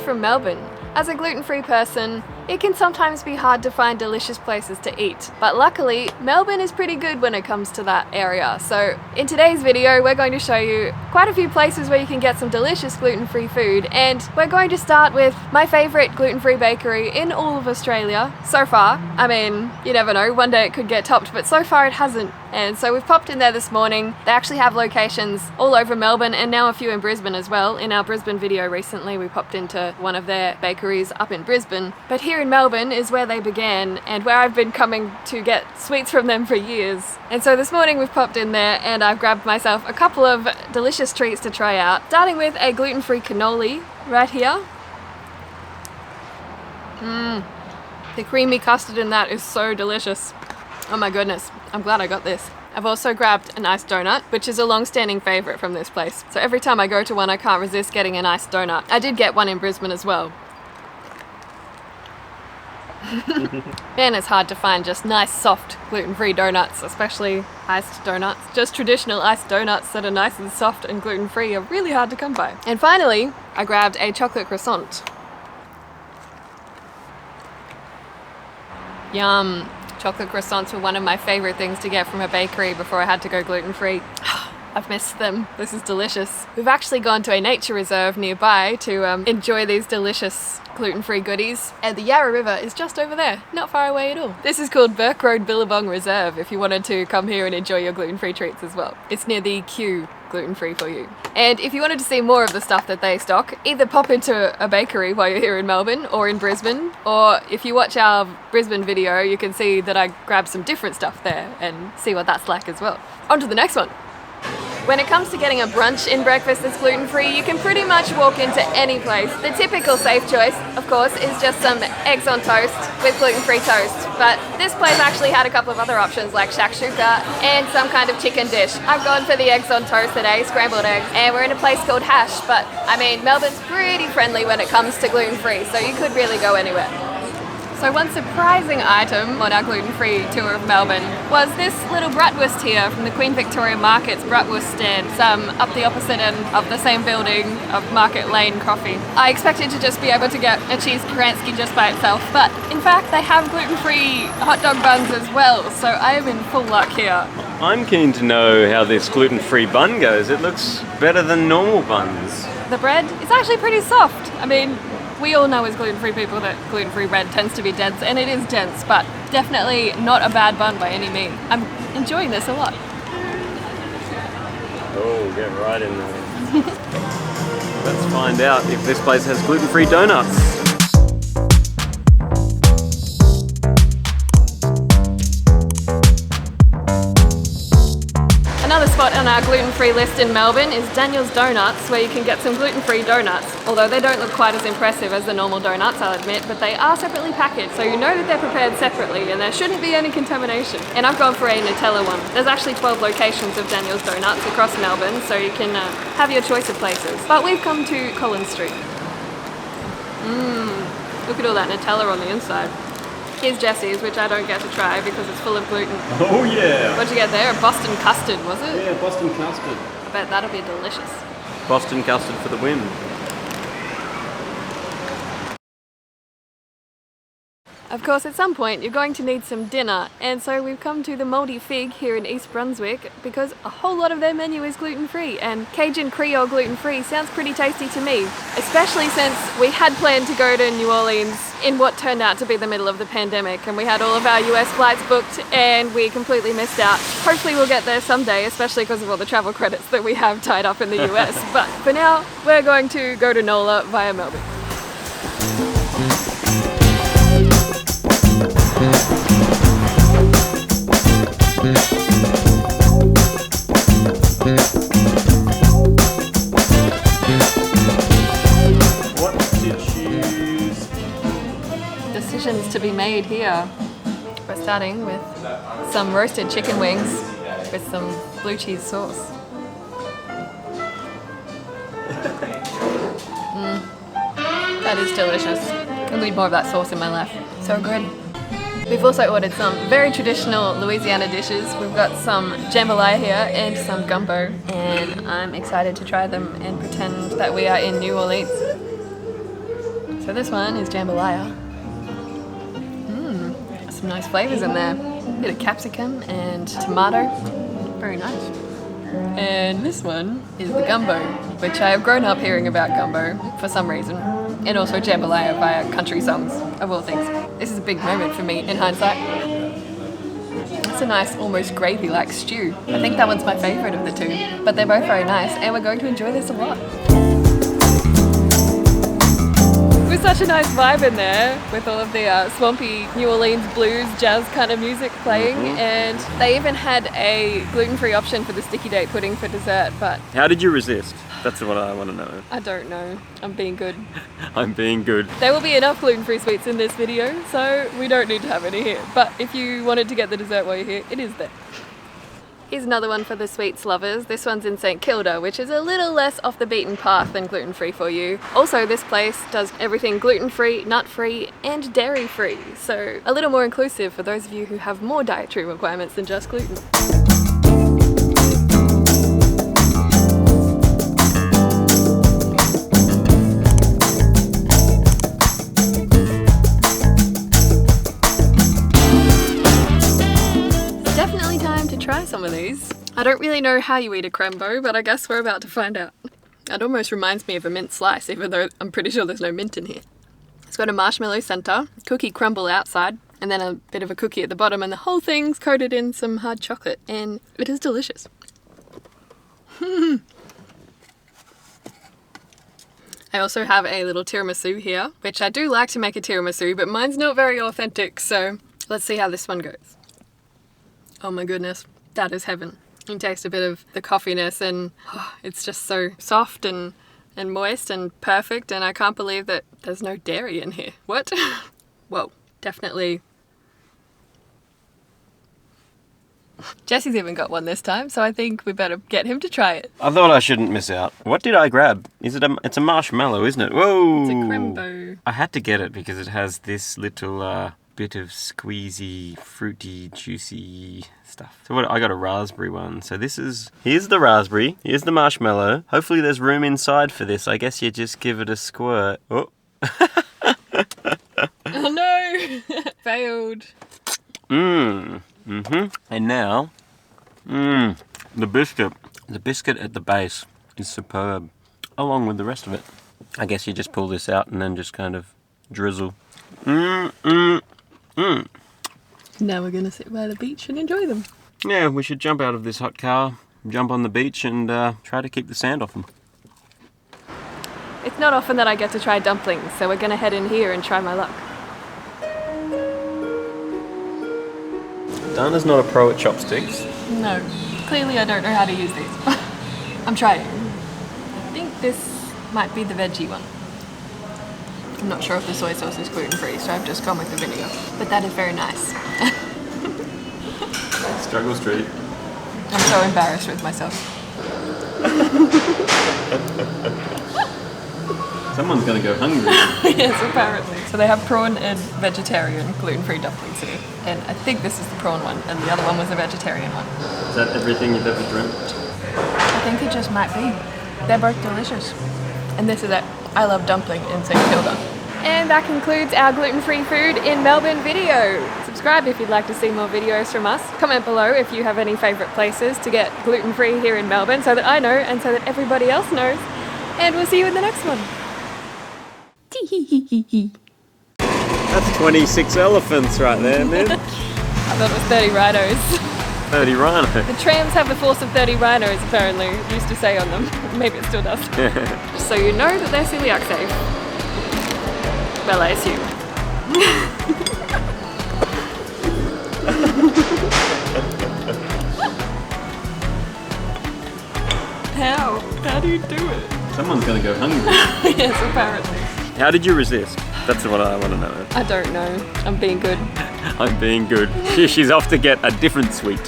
From Melbourne. As a gluten-free person, it can sometimes be hard to find delicious places to eat, but luckily Melbourne is pretty good when it comes to that area. So in today's video we're going to show you quite a few places where you can get some delicious gluten-free food, and we're going to start with my favourite gluten-free bakery in all of Australia so far. I mean, you never know, one day it could get topped, but so far it hasn't. And so we've popped in there this morning. They actually have locations all over Melbourne and now a few in Brisbane as well. In our Brisbane video recently we popped into one of their bakeries up in Brisbane. But here in Melbourne is where they began and where I've been coming to get sweets from them for years. And so this morning we've popped in there and I've grabbed myself a couple of delicious treats to try out. Starting with a gluten-free cannoli right here. The creamy custard in that is so delicious. Oh my goodness, I'm glad I got this. I've also grabbed an iced donut, which is a long-standing favourite from this place. So every time I go to one, I can't resist getting an iced donut. I did get one in Brisbane as well. Man, it's hard to find just nice, soft, gluten-free donuts, especially iced donuts. Just traditional iced donuts that are nice and soft and gluten-free are really hard to come by. And finally, I grabbed a chocolate croissant. Yum. Chocolate croissants were one of my favourite things to get from a bakery before I had to go gluten-free. I've missed them. This is delicious. We've actually gone to a nature reserve nearby to enjoy these delicious gluten-free goodies. And the Yarra River is just over there, not far away at all. This is called Burke Road Billabong Reserve if you wanted to come here and enjoy your gluten-free treats as well. It's near the Q gluten-free for you. And if you wanted to see more of the stuff that they stock, either pop into a bakery while you're here in Melbourne or in Brisbane, or if you watch our Brisbane video you can see that I grabbed some different stuff there and see what that's like as well. On to the next one. When it comes to getting a brunch in breakfast that's gluten-free, you can pretty much walk into any place. The typical safe choice, of course, is just some eggs on toast with gluten-free toast. But this place actually had a couple of other options like shakshuka and some kind of chicken dish. I've gone for the eggs on toast today, scrambled eggs, and we're in a place called Hash. But I mean, Melbourne's pretty friendly when it comes to gluten-free, so you could really go anywhere. So one surprising item on our gluten-free tour of Melbourne was this little bratwurst here from the Queen Victoria Market's Bratwurst stand, up the opposite end of the same building of Market Lane Coffee. I expected to just be able to get a cheese Kransky just by itself, but in fact they have gluten-free hot dog buns as well, so I am in full luck here. I'm keen to know how this gluten-free bun goes. It looks better than normal buns. The bread is actually pretty soft. I mean, we all know as gluten-free people that gluten-free bread tends to be dense, and it is dense, but definitely not a bad bun by any means. I'm enjoying this a lot. Oh, get right in there. Let's find out if this place has gluten-free donuts. Another spot on our gluten-free list in Melbourne is Daniel's Donuts, where you can get some gluten-free donuts. Although they don't look quite as impressive as the normal donuts, I'll admit, but they are separately packaged, so you know that they're prepared separately and there shouldn't be any contamination. And I've gone for a Nutella one. There's actually 12 locations of Daniel's Donuts across Melbourne, so you can have your choice of places. But we've come to Collins Street. Look at all that Nutella on the inside. Here's Jesse's, which I don't get to try because it's full of gluten. Oh yeah! What'd you get there? A Boston custard, was it? Yeah, Boston custard. I bet that'll be delicious. Boston custard for the win. Of course, at some point you're going to need some dinner, and so we've come to the Moldy Fig here in East Brunswick because a whole lot of their menu is gluten-free, and Cajun Creole gluten-free sounds pretty tasty to me, especially since we had planned to go to New Orleans in what turned out to be the middle of the pandemic, and we had all of our US flights booked and we completely missed out. Hopefully we'll get there someday, especially because of all the travel credits that we have tied up in the US, but for now we're going to go to NOLA via Melbourne. What to choose? Decisions to be made here. We're starting with some roasted chicken wings with some blue cheese sauce. That is delicious. I need more of that sauce in my life. So good. We've also ordered some very traditional Louisiana dishes. We've got some jambalaya here and some gumbo, and I'm excited to try them and pretend that we are in New Orleans. So this one is jambalaya. Some nice flavours in there. A bit of capsicum and tomato. Very nice. And this one is the gumbo, which I have grown up hearing about gumbo for some reason. And also jambalaya via country songs, of all things. This is a big moment for me in hindsight. It's a nice, almost gravy-like stew. I think that one's my favourite of the two, but they're both very nice, and we're going to enjoy this a lot. With such a nice vibe in there, with all of the swampy New Orleans blues, jazz kind of music playing, and they even had a gluten-free option for the sticky date pudding for dessert, but... How did you resist? That's what I want to know. I don't know. I'm being good. I'm being good. There will be enough gluten-free sweets in this video, so we don't need to have any here. But if you wanted to get the dessert while you're here, it is there. Here's another one for the sweets lovers. This one's in St Kilda, which is a little less off the beaten path than gluten-free for you. Also, this place does everything gluten-free, nut-free, and dairy-free. So a little more inclusive for those of you who have more dietary requirements than just gluten. Try some of these. I don't really know how you eat a crembo, but I guess we're about to find out. It almost reminds me of a mint slice, even though I'm pretty sure there's no mint in here. It's got a marshmallow center, cookie crumble outside, and then a bit of a cookie at the bottom, and the whole thing's coated in some hard chocolate, and it is delicious. I also have a little tiramisu here, which I do like to make a tiramisu, but mine's not very authentic, so let's see how this one goes. Oh my goodness, that is heaven. You can taste a bit of the coffeeness, and it's just so soft and moist and perfect, and I can't believe that there's no dairy in here. What? Whoa, definitely. Jesse's even got one this time, so I think we better get him to try it. I thought I shouldn't miss out. What did I grab? Is it it's a marshmallow, isn't it? Whoa! It's a crembo. I had to get it because it has this little bit of squeezy, fruity, juicy stuff. So what, I got a raspberry one. So here's the raspberry, here's the marshmallow. Hopefully there's room inside for this. I guess you just give it a squirt. Oh. Oh no! Failed. And now, the biscuit. The biscuit at the base is superb, along with the rest of it. I guess you just pull this out and then just kind of drizzle. Now we're gonna sit by the beach and enjoy them. Yeah, we should jump out of this hot car, jump on the beach, and try to keep the sand off them. It's not often that I get to try dumplings, so we're gonna head in here and try my luck. Dana's not a pro at chopsticks. No, clearly I don't know how to use these. I'm trying. I think this might be the veggie one. I'm not sure if the soy sauce is gluten-free, so I've just gone with the vinegar. But that is very nice. Struggle Street. I'm so embarrassed with myself. Someone's gonna go hungry. Yes, apparently. So they have prawn and vegetarian gluten-free dumplings here. And I think this is the prawn one, and the other one was a vegetarian one. Is that everything you've ever dreamt? I think it just might be. They're both delicious. And this is it. I Love Dumpling in St Kilda. And that concludes our gluten-free food in Melbourne video. Subscribe if you'd like to see more videos from us. Comment below if you have any favourite places to get gluten-free here in Melbourne, so that I know and so that everybody else knows. And we'll see you in the next one. That's 26 elephants right there, man. I thought it was 30 rhinos. 30 rhinos. The trams have the force of 30 rhinos, apparently. It used to say on them. Maybe it still does. Just so you know that they're celiac safe. Well, I assume. How? How do you do it? Someone's gonna go hungry. Yes, apparently. How did you resist? That's what I want to know. I don't know. I'm being good. I'm being good. She's off to get a different sweet.